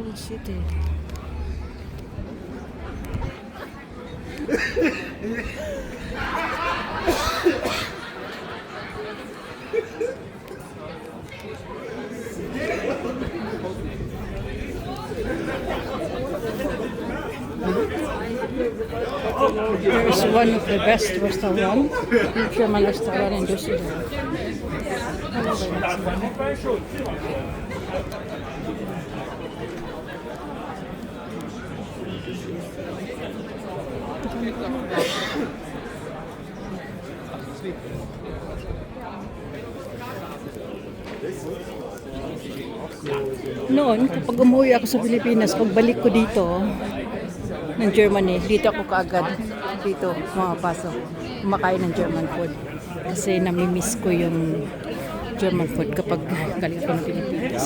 Seoul City. Here's one of the best restaurant, German restaurant in Düsseldorf. Ano ba yun? Noon, kapag umuwi ako sa Pilipinas, pagbalik ko dito ng Germany, dito ako kaagad dito pumapasok, kumakain ng German food. Kasi namimiss ko yung German food kapag galing ako ng Pilipinas.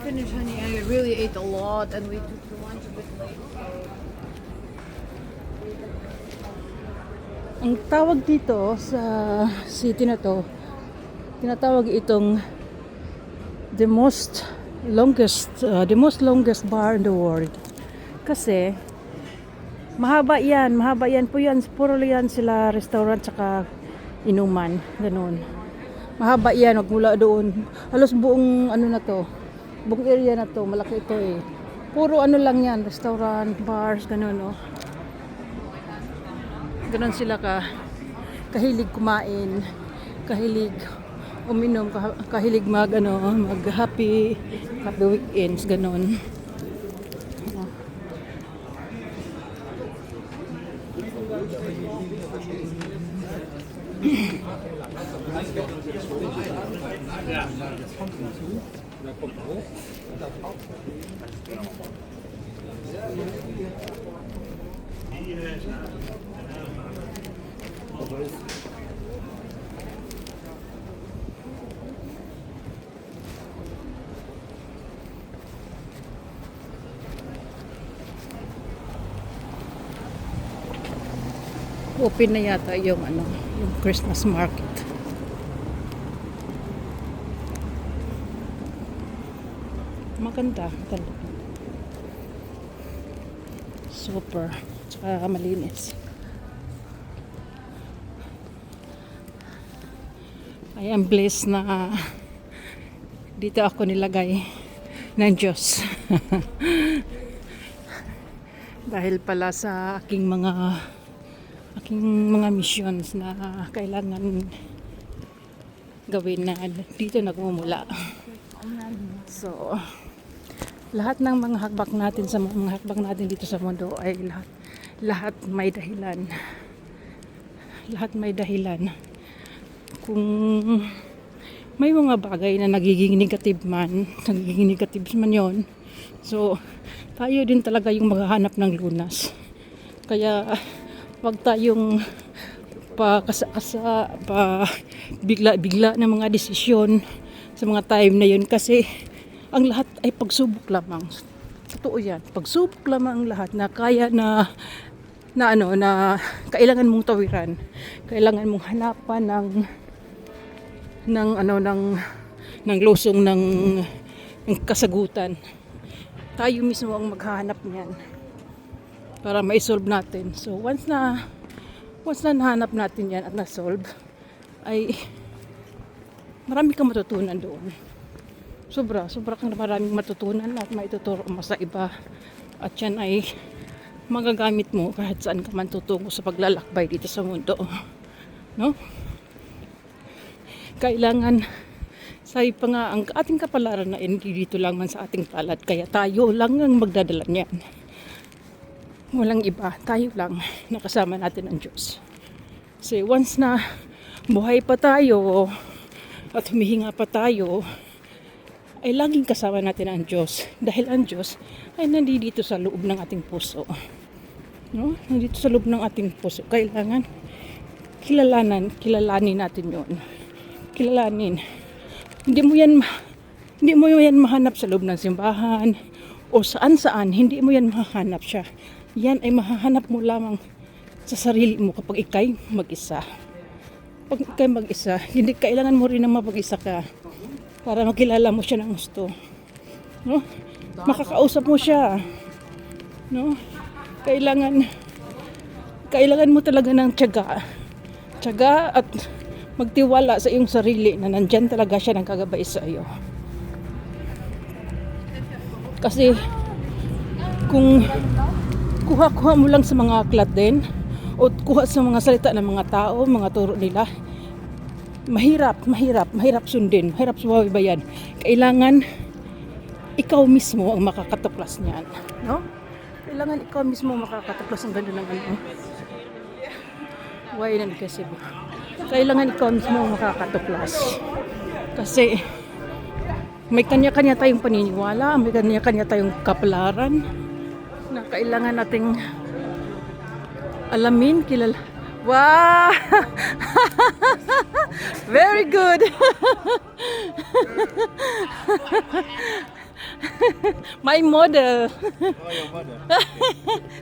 Finish, honey. I really ate a lot and we took the lunch a bit late. Ang tawag dito sa city na to, tinatawag itong the most longest bar in the world. Kasi mahaba yan po yan, puro yan sila restaurant tsaka inuman, ganun. Mahaba yan, magmula doon. Halos buong ano na to, buong area na to, malaki ito eh. Puro ano lang yan, restaurant, bars, ganun oh. Ganun sila kahilig kumain, kahilig uminom, kahilig mag happy weekends, ganun. Open na yata yung yung Christmas market. Maganda. Super. Tsaka malinis. I am blessed na dito ako nilagay ng Diyos. Dahil pala sa aking mga missions na kailangan gawin na dito nagmumula. So, lahat ng mga hakbang natin dito sa mundo ay lahat may dahilan. Lahat may dahilan. Kung may mga bagay na nagiging negative man yon. So, tayo din talaga yung maghahanap ng lunas. Kaya wag tayong bigla ng mga desisyon sa mga time na yun kasi ang lahat ay pagsubok lamang. Totoo yan. Pagsubok lamang ang lahat na kaya na kailangan mong tawiran. Kailangan mong hanapan ng lusong ng kasagutan. Tayo mismo ang maghahanap niyan para ma-solve natin. So once na nahanap natin yan at na-solve, ay marami kang matutunan doon. Sobra kang maraming matutunan at maituturo mo sa iba. At yan ay magagamit mo kahit saan ka man tutungo sa paglalakbay dito sa mundo. No? Kailangan, sabi pa nga, ang ating kapalaran na hindi dito lang man sa ating palad. Kaya tayo lang ang magdadala niyan. Walang iba, tayo lang nakasama natin ang Diyos. Kasi once na buhay pa tayo at humihinga pa tayo, ay laging kasama natin ang Diyos. Dahil ang Diyos ay nandito sa loob ng ating puso. No? Nandito sa loob ng ating puso. Kailangan kilalanin natin yon. Kilalanin. Hindi mo yan mahanap sa loob ng simbahan o saan-saan. Hindi mo yan mahanap siya. Yan ay mahahanap mo lamang sa sarili mo kapag ikay mag-isa. Pag ikay mag-isa, hindi kailangan mo rin na mapag-isa ka para makilala mo siya ng gusto. No? Makakausap mo siya. No? Kailangan mo talaga ng tiyaga. Tiyaga at magtiwala sa iyong sarili na nandyan talaga siya ng kagabay sa iyo. Kasi kung kuha mo lang sa mga aklat din o kuha sa mga salita ng mga tao, mga turo nila, mahirap sundin, mahirap subaybayan. Kailangan ikaw mismo ang makakatuklas niyan, no? Kailangan ikaw mismo makakatuklas ng ganda ng ano. Why nan kasi ba? Kailangan ikaw mismo ang makakatuklas. Kasi may kanya-kanya tayong paniniwala, may kanya-kanya tayong kapalaran na kailangan nating alamin, kilala. Wow! Very good! My model. Oh, your mother.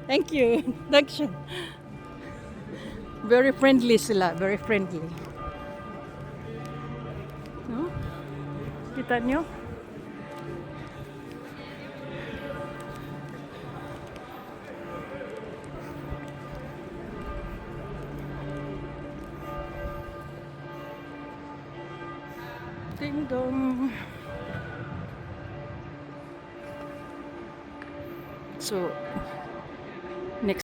Thank you. Thank you. Very friendly sila. Very friendly. No? Kita nyo? Ding dong. So,